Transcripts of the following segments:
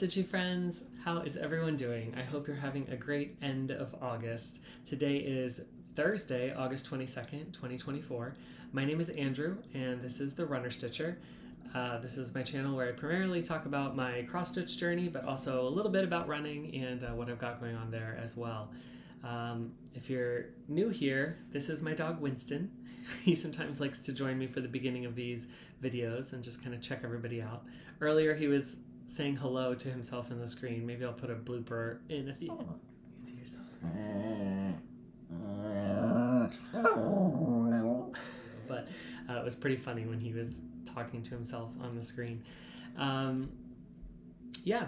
Stitchy friends, how is everyone doing? I hope you're having a great end of August. Today is Thursday, August 22nd, 2024. My name is Andrew, and this is the Runner Stitcher. This is my channel where I primarily talk about my cross-stitch journey, but also a little bit about running and what I've got going on there as well. If you're new here, this is my dog Winston. He sometimes likes to join me for the beginning of these videos and just kind of check everybody out. Earlier he was saying hello to himself in the screen. Maybe I'll put a blooper in at the end. You see yourself. But it was pretty funny when he was talking to himself on the screen.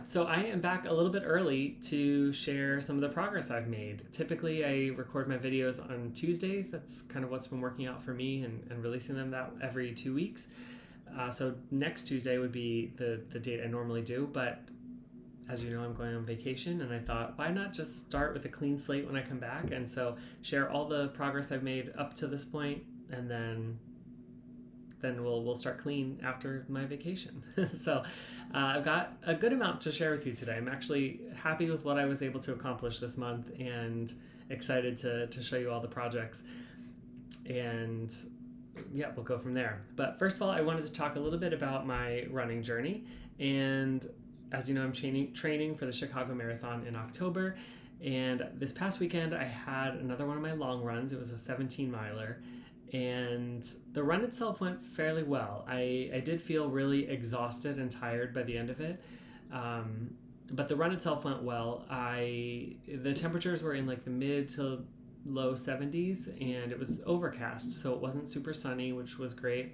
So I am back a little bit early to share some of the progress I've made. Typically I record my videos on Tuesdays. That's kind of what's been working out for me, and releasing them that every 2 weeks. So next Tuesday would be the date I normally do, but as you know, I'm going on vacation, and I thought, why not just start with a clean slate when I come back, and so share all the progress I've made up to this point, and then we'll start clean after my vacation. So I've got a good amount to share with you today. I'm actually happy with what I was able to accomplish this month and excited to show you all the projects. And yeah, we'll go from there. But first of all, I wanted to talk a little bit about my running journey. And as you know, I'm training for the Chicago Marathon in October. And this past weekend, I had another one of my long runs. It was a 17-miler. And the run itself went fairly well. I did feel really exhausted and tired by the end of it. But the run itself went well. The temperatures were in like the mid to low 70s, and it was overcast, so it wasn't super sunny, which was great.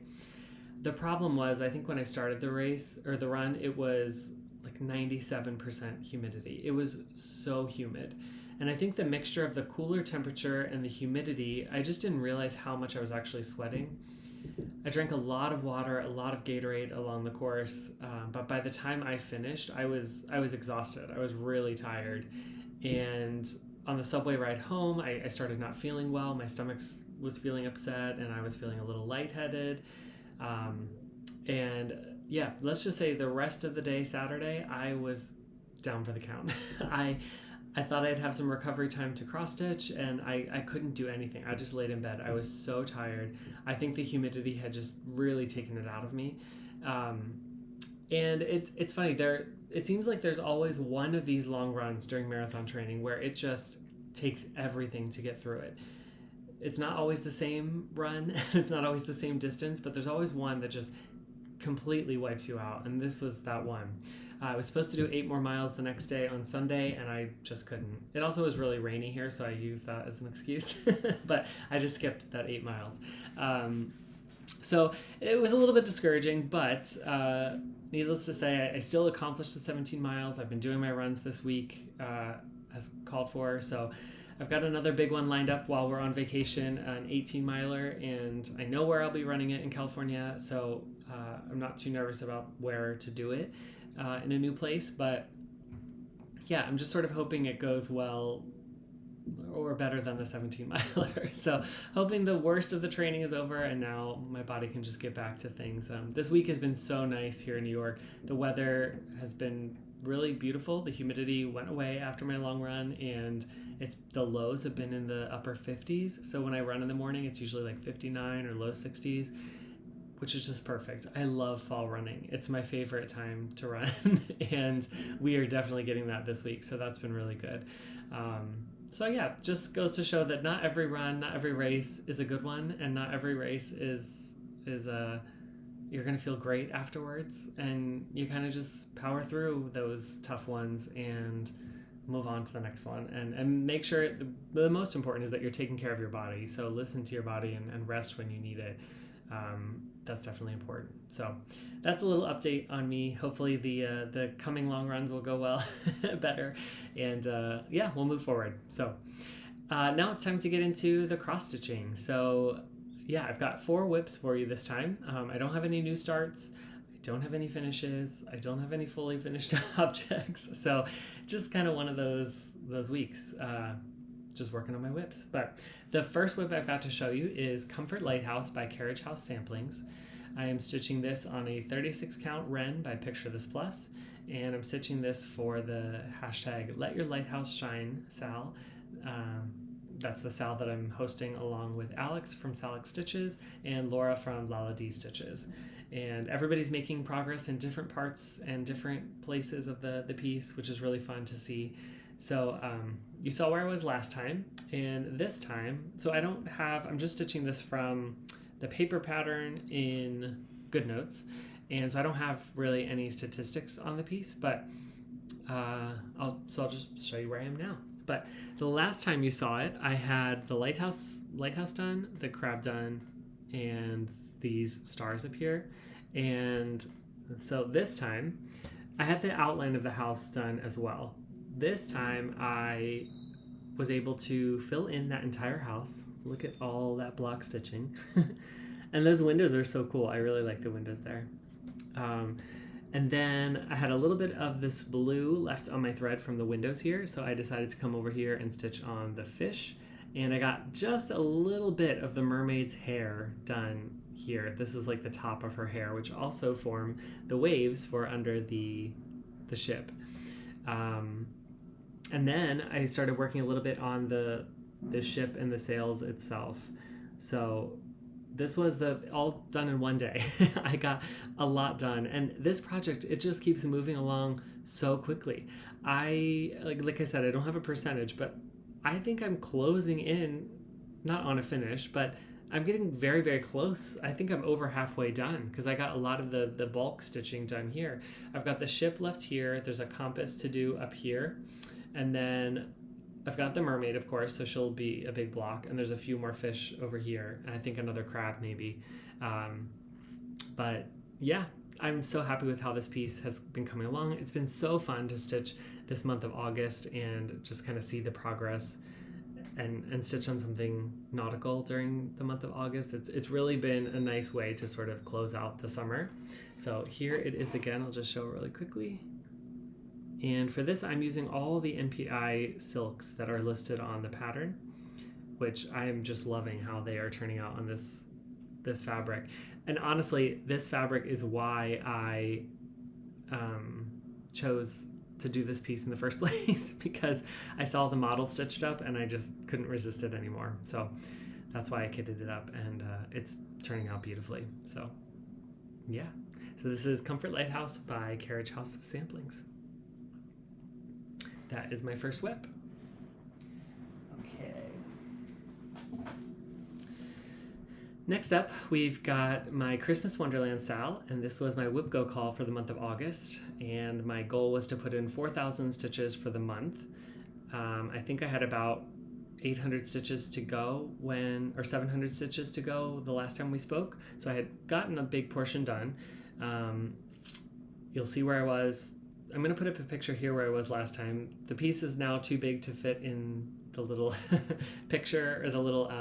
The problem was, I think when I started the race or the run, it was like 97% humidity. It was so humid. And I think the mixture of the cooler temperature and the humidity, I just didn't realize how much I was actually sweating. I drank a lot of water, a lot of Gatorade along the course, but by the time I finished, I was exhausted. I was really tired. And on the subway ride home, I started not feeling well. My stomach was feeling upset, and I was feeling a little lightheaded. And yeah, let's just say the rest of the day, Saturday, I was down for the count. I thought I'd have some recovery time to cross stitch, and I couldn't do anything. I just laid in bed. I was so tired. I think the humidity had just really taken it out of me. And it's funny, it seems like there's always one of these long runs during marathon training where it just takes everything to get through it. It's not always the same run, it's not always the same distance, but there's always one that just completely wipes you out, and this was that one. I was supposed to do 8 more miles the next day on Sunday, and I just couldn't. It also was really rainy here, so I used that as an excuse, but I just skipped that 8 miles. So it was a little bit discouraging, but needless to say, I still accomplished the 17 miles. I've been doing my runs this week as called for, so I've got another big one lined up while we're on vacation, an 18-miler, and I know where I'll be running it in California, so I'm not too nervous about where to do it in a new place, but yeah, I'm just sort of hoping it goes well or better than the 17-miler. So hoping the worst of the training is over and now my body can just get back to things. This week has been so nice here in New York. The weather has been really beautiful. The humidity went away after my long run, and the lows have been in the upper 50s. So when I run in the morning, it's usually like 59 or low 60s, which is just perfect. I love fall running. It's my favorite time to run, and we are definitely getting that this week, so that's been really good. So yeah, just goes to show that not every run, not every race is a good one, and not every race is you're gonna feel great afterwards, and you kind of just power through those tough ones and move on to the next one, and make sure the most important is that you're taking care of your body. So listen to your body and rest when you need it. That's definitely important. So that's a little update on me. Hopefully the coming long runs will go well better, and we'll move forward. So now it's time to get into the cross stitching. So yeah, I've got 4 whips for you this time. I don't have any new starts, I don't have any finishes, I don't have any fully finished objects, so just kind of one of those weeks, just working on my whips. But the first whip I've got to show you is Comfort Lighthouse by Carriage House Samplings. I am stitching this on a 36 count Ren by Picture This Plus, and I'm stitching this for the hashtag Let Your Lighthouse Shine Sal. That's the Sal that I'm hosting along with Alex from Salix Stitches and Laura from Lala D Stitches. And everybody's making progress in different parts and different places of the piece, which is really fun to see. So you saw where I was last time, and this time, so I'm just stitching this from the paper pattern in GoodNotes, and so I don't have really any statistics on the piece, but I'll just show you where I am now. But the last time you saw it, I had the lighthouse done, the crab done, and these stars up here. And so this time, I had the outline of the house done as well. This time, I was able to fill in that entire house. Look at all that block stitching. And those windows are so cool. I really like the windows there. And then I had a little bit of this blue left on my thread from the windows here, so I decided to come over here and stitch on the fish. And I got just a little bit of the mermaid's hair done here. This is like the top of her hair, which also form the waves for under the ship. And then I started working a little bit on the ship and the sails itself. So this was all done in one day. I got a lot done, and this project, it just keeps moving along so quickly. Like I said, I don't have a percentage, but I think I'm closing in, not on a finish, but I'm getting very, very close. I think I'm over halfway done because I got a lot of the bulk stitching done here. I've got the ship left here. There's a compass to do up here, and then I've got the mermaid, of course, so she'll be a big block, and there's a few more fish over here, and I think another crab maybe. But yeah, I'm so happy with how this piece has been coming along. It's been so fun to stitch this month of August and just kind of see the progress and stitch on something nautical during the month of August. It's really been a nice way to sort of close out the summer. So here it is again. I'll just show it really quickly. And for this, I'm using all the NPI silks that are listed on the pattern, which I am just loving how they are turning out on this fabric. And honestly, this fabric is why I chose to do this piece in the first place, because I saw the model stitched up and I just couldn't resist it anymore. So that's why I kitted it up, and it's turning out beautifully. So yeah, so this is Comfort Lighthouse by Carriage House Samplings. That is my first whip. Okay. Next up, we've got my Christmas Wonderland Sal, and this was my whip go call for the month of August, and my goal was to put in 4,000 stitches for the month. I think I had about 800 stitches to go or 700 stitches to go the last time we spoke, so I had gotten a big portion done. You'll see where I was. I'm going to put up a picture here where I was last time. The piece is now too big to fit in the little picture or the little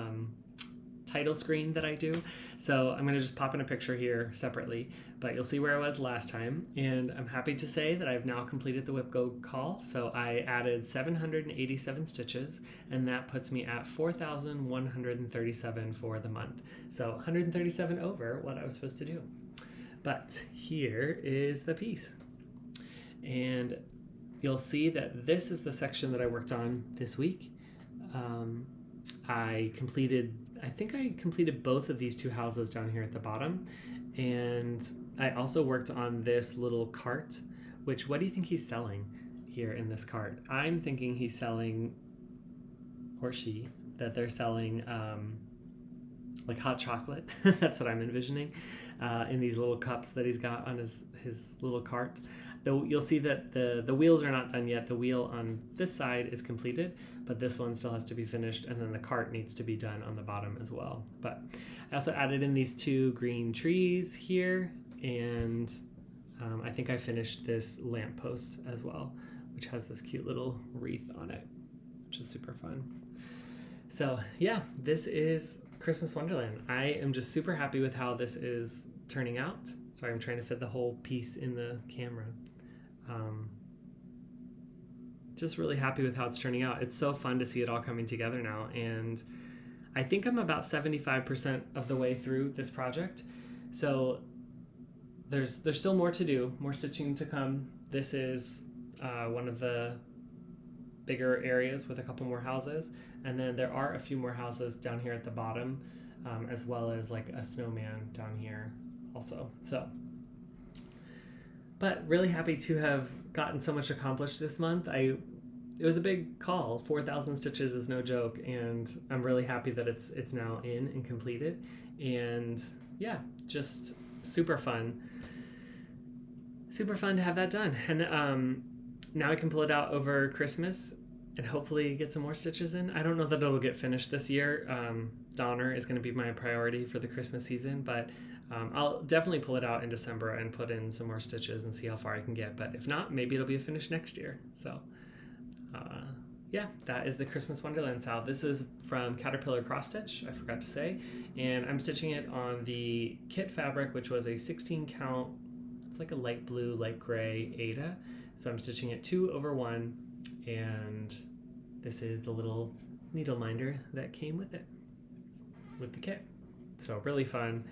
title screen that I do. So I'm going to just pop in a picture here separately, but you'll see where I was last time. And I'm happy to say that I've now completed the whip go call. So I added 787 stitches, and that puts me at 4,137 for the month. So 137 over what I was supposed to do. But here is the piece. And you'll see that this is the section that I worked on this week. I think I completed both of these two houses down here at the bottom. And I also worked on this little cart, which, what do you think he's selling here in this cart? I'm thinking he's selling, or she, that they're selling like hot chocolate. That's what I'm envisioning in these little cups that he's got on his little cart. Though you'll see that the wheels are not done yet. The wheel on this side is completed, but this one still has to be finished, and then the cart needs to be done on the bottom as well. But I also added in these two green trees here, and I think I finished this lamppost as well, which has this cute little wreath on it, which is super fun. So yeah, this is Christmas Wonderland. I am just super happy with how this is turning out. Sorry, I'm trying to fit the whole piece in the camera. Just really happy with how it's turning out. It's so fun to see it all coming together now, and I think I'm about 75% of the way through this project. So there's still more to do, more stitching to come. This is one of the bigger areas with a couple more houses, and then there are a few more houses down here at the bottom, as well as like a snowman down here also. So, but really happy to have gotten so much accomplished this month. It was a big call. 4,000 stitches is no joke, and I'm really happy that it's now in and completed. And yeah, just super fun to have that done. And now I can pull it out over Christmas and hopefully get some more stitches in. I don't know that it'll get finished this year. Donner is going to be my priority for the Christmas season, but I'll definitely pull it out in December and put in some more stitches and see how far I can get. But if not, maybe it'll be finished next year. So yeah, that is the Christmas Wonderland Sal. This is from Caterpillar Cross Stitch, I forgot to say, and I'm stitching it on the kit fabric, which was a 16 count. It's like a light blue, light gray Ada. So I'm stitching it 2/1, and this is the little needle minder that came with it, with the kit. So really fun,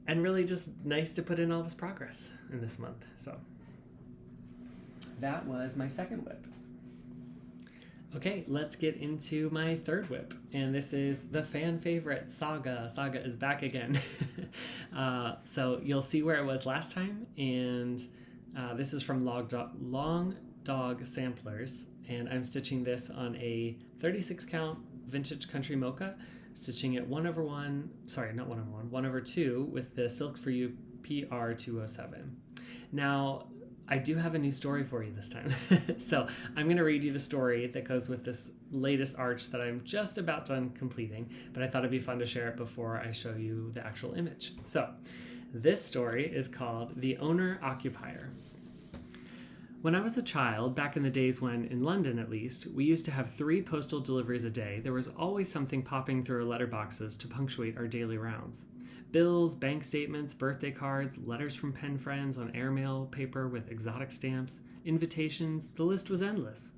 and really just nice to put in all this progress in this month. So that was my second whip. Okay, let's get into my third whip, and this is the fan favorite, Saga. Saga is back again. So you'll see where it was last time, and this is from Long Dog Samplers, and I'm stitching this on a 36 count vintage country mocha, stitching it 1/2 with the Silks for You PR 207. Now, I do have a new story for you this time. So I'm going to read you the story that goes with this latest arch that I'm just about done completing, but I thought it'd be fun to share it before I show you the actual image. So this story is called The Owner Occupier. When I was a child, back in the days when, in London at least, we used to have 3 postal deliveries a day, there was always something popping through our letterboxes to punctuate our daily rounds. Bills, bank statements, birthday cards, letters from pen friends on airmail paper with exotic stamps, invitations, the list was endless.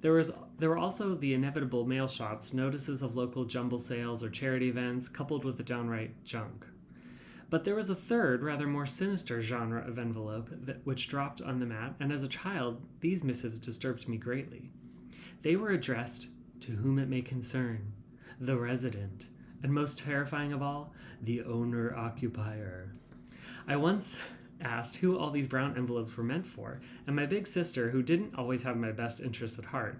There were also the inevitable mail shots, notices of local jumble sales or charity events, coupled with the downright junk. But there was a third, rather more sinister genre of envelope which dropped on the mat, and as a child, these missives disturbed me greatly. They were addressed to whom it may concern, the resident, and most terrifying of all, the owner-occupier. I once asked who all these brown envelopes were meant for, and my big sister, who didn't always have my best interests at heart,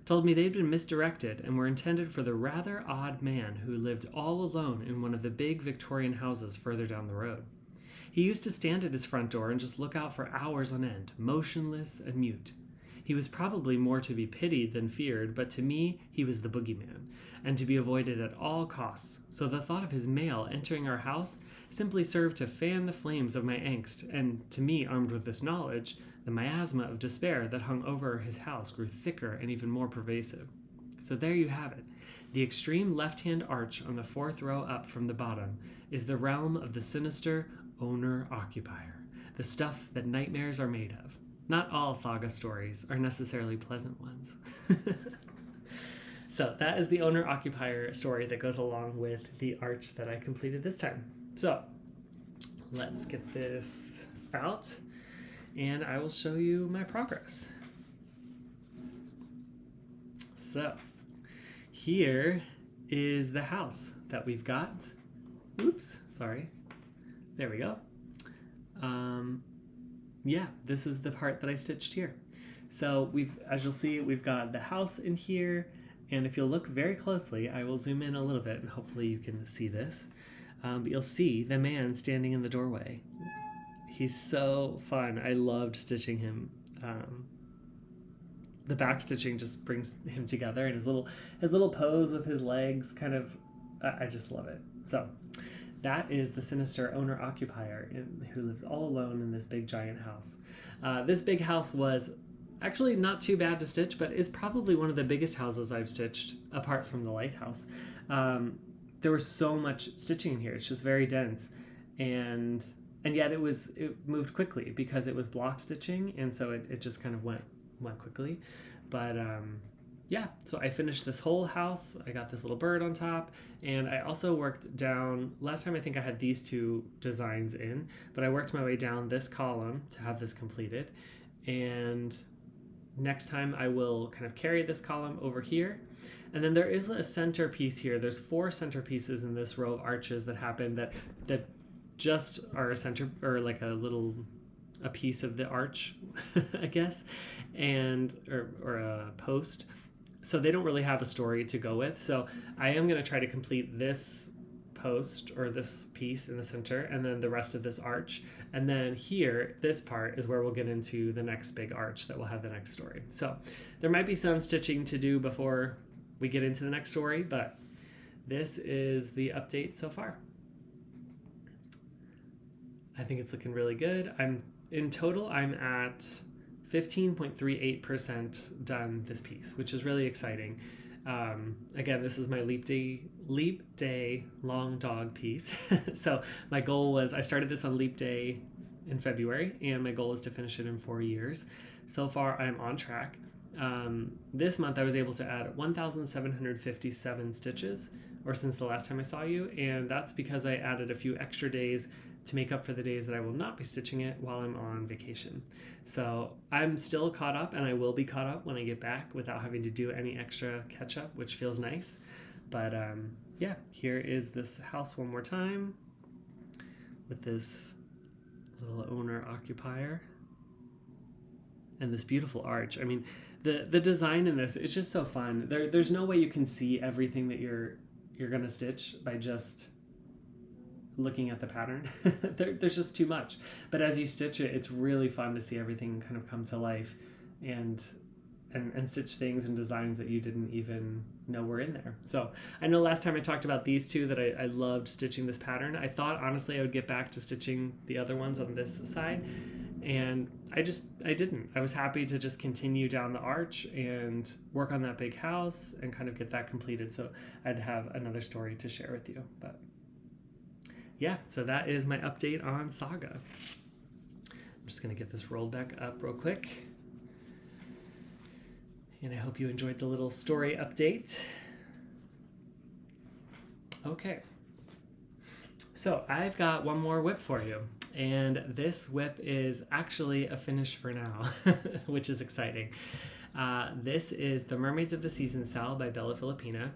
told me they'd been misdirected and were intended for the rather odd man who lived all alone in one of the big Victorian houses further down the road. He used to stand at his front door and just look out for hours on end, motionless and mute. He was probably more to be pitied than feared, but to me, he was the boogeyman, and to be avoided at all costs, so the thought of his mail entering our house simply served to fan the flames of my angst, and to me, armed with this knowledge, the miasma of despair that hung over his house grew thicker and even more pervasive. So there you have it. The extreme left-hand arch on the 4th row up from the bottom is the realm of the sinister owner-occupier, the stuff that nightmares are made of. Not all Saga stories are necessarily pleasant ones. So that is the owner-occupier story that goes along with the arch that I completed this time. So let's get this out, and I will show you my progress. So here is the house that we've got. Oops, sorry. There we go. Yeah, this is the part that I stitched here. So as you'll see, we've got the house in here, and if you'll look very closely, I will zoom in a little bit and hopefully you can see this. But you'll see the man standing in the doorway. He's so fun. I loved stitching him. The back stitching just brings him together, and his little pose with his legs kind of, I just love it. So that is the sinister owner-occupier who lives all alone in this big giant house. This big house was actually not too bad to stitch, but it's probably one of the biggest houses I've stitched apart from the Lighthouse. There was so much stitching in here. It's just very dense, and yet it moved quickly because it was block stitching, and so it just kind of went quickly. But yeah, so I finished this whole house. I got this little bird on top, and I also worked down. Last time I think I had these two designs in, but I worked my way down this column to have this completed. And next time I will kind of carry this column over here. And then there is a centerpiece here. There's 4 centerpieces in this row of arches that happen that just are a center, or like a piece of the arch, I guess, and or a post. So they don't really have a story to go with. So I am going to try to complete this post or this piece in the center, and then the rest of this arch. And then here, this part is where we'll get into the next big arch that will have the next story. So there might be some stitching to do before we get into the next story, but this is the update so far. I think it's looking really good. In total, I'm at 15.38% done this piece, which is really exciting. Again, this is my leap day long dog piece. So my goal was, I started this on leap day in February, and my goal is to finish it in 4 years. So far, I'm on track. This month I was able to add 1,757 stitches, or since the last time I saw you, and that's because I added a few extra days to make up for the days that I will not be stitching it while I'm on vacation. So I'm still caught up, and I will be caught up when I get back without having to do any extra catch up, which feels nice. But yeah, here is this house one more time with this little owner occupier and this beautiful arch. I mean, the design in this, it's just so fun. There's no way you can see everything that you're gonna stitch by just looking at the pattern. There's just too much. But as you stitch it, it's really fun to see everything kind of come to life and stitch things and designs that you didn't even know were in there. So I know last time I talked about these two that I loved stitching this pattern. I thought honestly I would get back to stitching the other ones on this side, and I didn't. I was happy to just continue down the arch and work on that big house and kind of get that completed, so I'd have another story to share with you. But yeah, so that is my update on Saga. I'm just gonna get this rolled back up real quick. And I hope you enjoyed the little story update. Okay, so I've got one more whip for you. And this whip is actually a finish for now, which is exciting. This is the Mermaids of the Season Cell by Bella Filipina.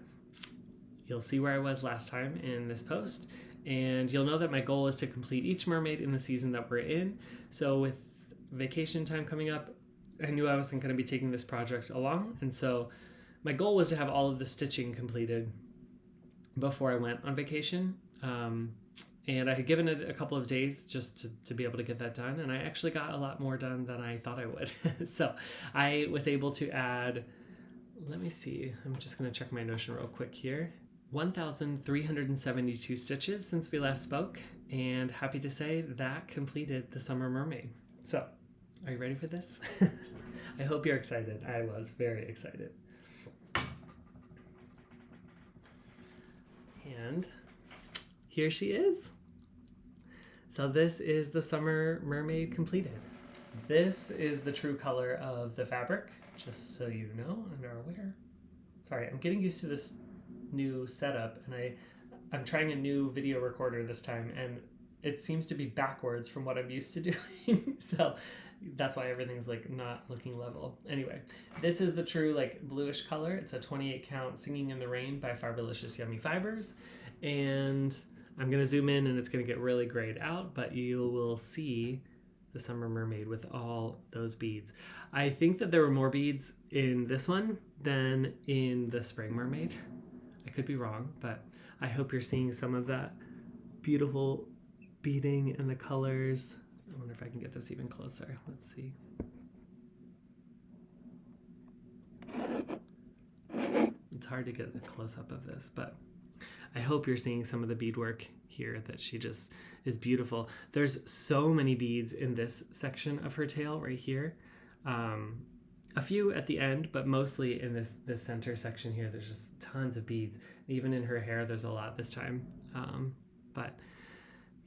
You'll see where I was last time in this post, and you'll know that my goal is to complete each mermaid in the season that we're in. So with vacation time coming up, I knew I wasn't going to be taking this project along, and so my goal was to have all of the stitching completed before I went on vacation. And I had given it a couple of days just to be able to get that done, and I actually got a lot more done than I thought I would. So I was able to add, let me see, I'm just going to check my Notion real quick here, 1,372 stitches since we last spoke, and happy to say that completed the Summer Mermaid. So, are you ready for this? I hope you're excited. I was very excited. And here she is. So this is the Summer Mermaid completed. This is the true color of the fabric, just so you know and are aware. Sorry, I'm getting used to this new setup, and I'm trying a new video recorder this time, and it seems to be backwards from what I'm used to doing. So that's why everything's like not looking level. Anyway, this is the true like bluish color. It's a 28 count Singing in the Rain by Fiberlicious Yummy Fibers. And I'm going to zoom in and it's going to get really grayed out, but you will see the Summer Mermaid with all those beads. I think that there were more beads in this one than in the Spring Mermaid. I could be wrong, but I hope you're seeing some of that beautiful beading and the colors. I wonder if I can get this even closer. Let's see. It's hard to get a close-up of this, but I hope you're seeing some of the beadwork here, that she just is beautiful. There's so many beads in this section of her tail right here. A few at the end, but mostly in this center section here, there's just tons of beads. Even in her hair, there's a lot this time. But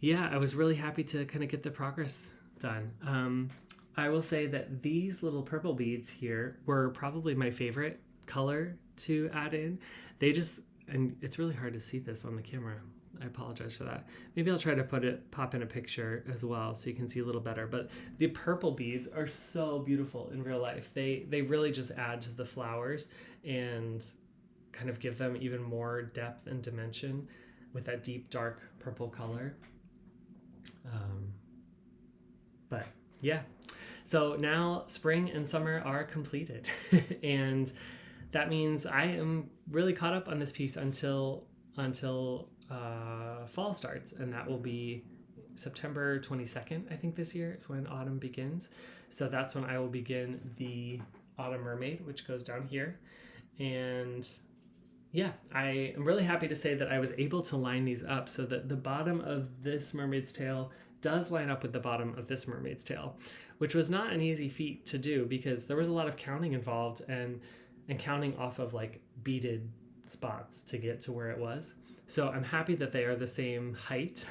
yeah, I was really happy to kind of get the progress done. I will say that these little purple beads here were probably my favorite color to add in. They just, and it's really hard to see this on the camera. I apologize for that. Maybe I'll try to pop in a picture as well so you can see a little better. But the purple beads are so beautiful in real life. They really just add to the flowers and kind of give them even more depth and dimension with that deep dark purple color. But yeah, so now spring and summer are completed and that means I am really caught up on this piece until fall starts, and that will be September 22nd, I think this year is when autumn begins. So that's when I will begin the Autumn Mermaid, which goes down here. And yeah, I am really happy to say that I was able to line these up so that the bottom of this mermaid's tail does line up with the bottom of this mermaid's tail, which was not an easy feat to do because there was a lot of counting involved and counting off of like beaded spots to get to where it was. So I'm happy that they are the same height.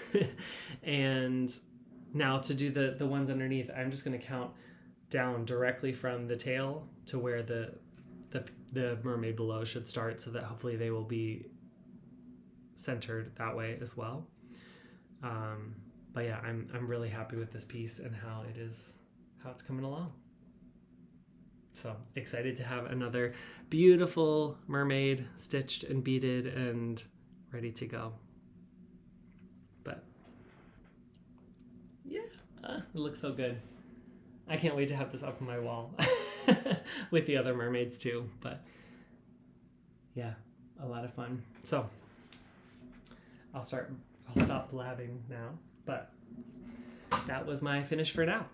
And now to do the ones underneath, I'm just going to count down directly from the tail to where the mermaid below should start, so that hopefully they will be centered that way as well. But yeah, I'm really happy with this piece and how it's coming along. So excited to have another beautiful mermaid stitched and beaded and ready to go. But yeah, it looks so good. I can't wait to have this up on my wall with the other mermaids too. But yeah, a lot of fun. So I'll stop blabbing now, but that was my finish for now.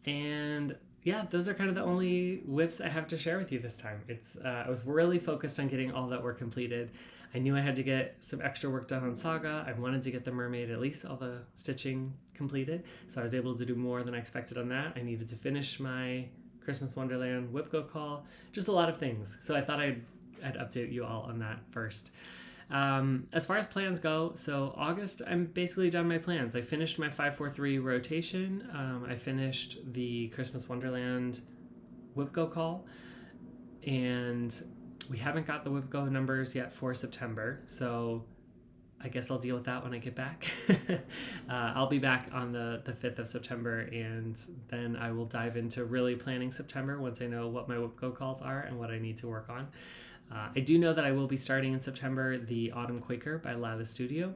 And yeah, those are kind of the only whips I have to share with you this time. I was really focused on getting all that work completed. I knew I had to get some extra work done on Saga. I wanted to get the mermaid, at least all the stitching completed. So I was able to do more than I expected on that. I needed to finish my Christmas Wonderland whip go call, just a lot of things. So I thought I'd update you all on that first. As far as plans go, so August, I'm basically done my plans. I finished my 5-4-3 rotation. I finished the Christmas Wonderland whip go call, and we haven't got the whip go numbers yet for September. So I guess I'll deal with that when I get back. I'll be back on the 5th of September, and then I will dive into really planning September once I know what my whip go calls are and what I need to work on. I do know that I will be starting in September the Autumn Quaker by Lila Studio,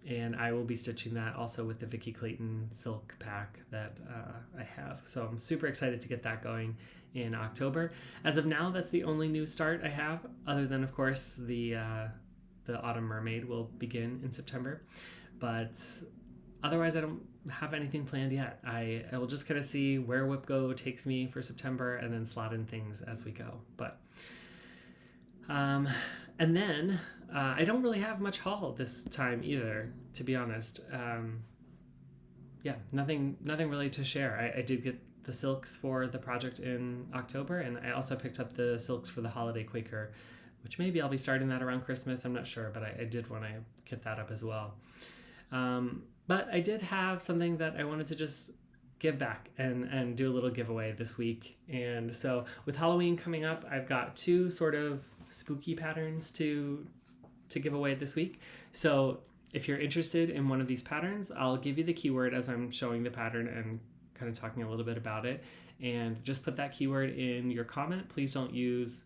and I will be stitching that also with the Vicky Clayton silk pack that I have. So I'm super excited to get that going in October. As of now, that's the only new start I have, other than, of course, the Autumn Mermaid will begin in September. But otherwise, I don't have anything planned yet. I will just kind of see where whip go takes me for September and then slot in things as we go. But and then I don't really have much haul this time either, to be honest. Yeah, nothing really to share. I did get the silks for the project in October, and I also picked up the silks for the Holiday Quaker, which maybe I'll be starting that around Christmas. I'm not sure, but I did want to get that up as well. But I did have something that I wanted to just give back and do a little giveaway this week. And so with Halloween coming up, I've got 2 sort of spooky patterns to give away this week. So if you're interested in one of these patterns, I'll give you the keyword as I'm showing the pattern and kind of talking a little bit about it, and just put that keyword in your comment. Please don't use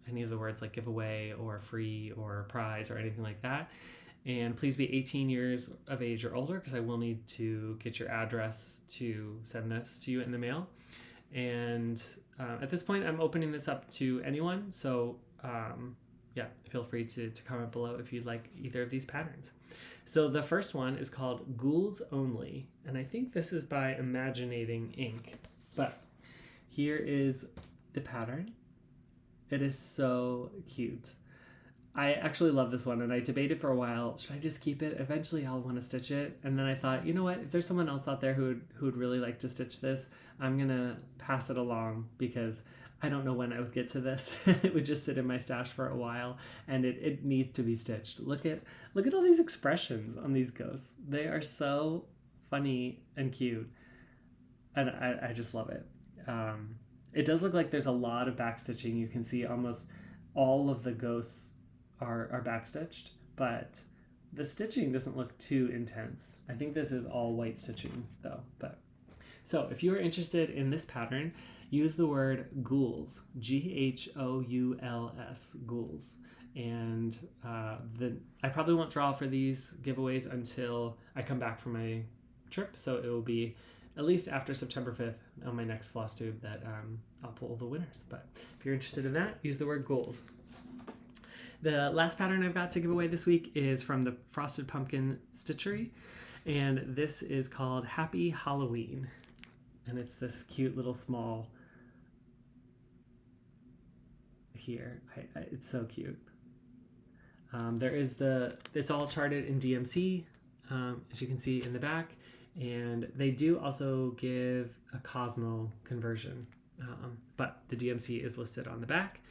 any of the words like giveaway or free or prize or anything like that. And please be 18 years of age or older, because I will need to get your address to send this to you in the mail. And at this point, I'm opening this up to anyone. So yeah, feel free to comment below if you'd like either of these patterns. So the first one is called Ghouls Only, and I think this is by Imaginating Ink. But here is the pattern. It is so cute. I actually love this one, and I debated for a while, should I just keep it? Eventually I'll want to stitch it. And then I thought, you know what, if there's someone else out there who would really like to stitch this, I'm gonna pass it along, because I don't know when I would get to this. It would just sit in my stash for a while, and it needs to be stitched. Look at all these expressions on these ghosts. They are so funny and cute, and I just love it. It does look like there's a lot of back stitching. You can see almost all of the ghosts are backstitched, but the stitching doesn't look too intense. I think this is all white stitching though. But so if you are interested in this pattern, use the word ghouls, G-H-O-U-L-S, ghouls. And I probably won't draw for these giveaways until I come back from my trip, so it will be at least after September 5th on my next Flosstube that I'll pull the winners. But if you're interested in that, use the word ghouls. The last pattern I've got to give away this week is from the Frosted Pumpkin Stitchery, and this is called Happy Halloween. And it's this cute little small here. It's so cute. It's all charted in DMC, as you can see in the back, and they do also give a Cosmo conversion, but the DMC is listed on the back.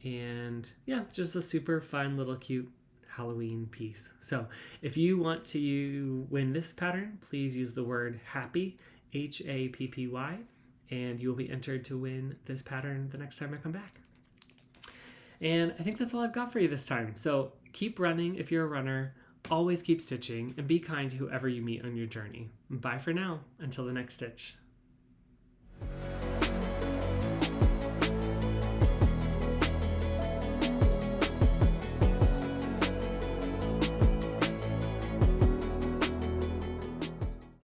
And yeah, just a super fun little cute Halloween piece. So if you want to win this pattern, please use the word happy, H-A-P-P-Y, and you will be entered to win this pattern the next time I come back. And I think that's all I've got for you this time. So keep running if you're a runner, always keep stitching, and be kind to whoever you meet on your journey. Bye for now, until the next stitch.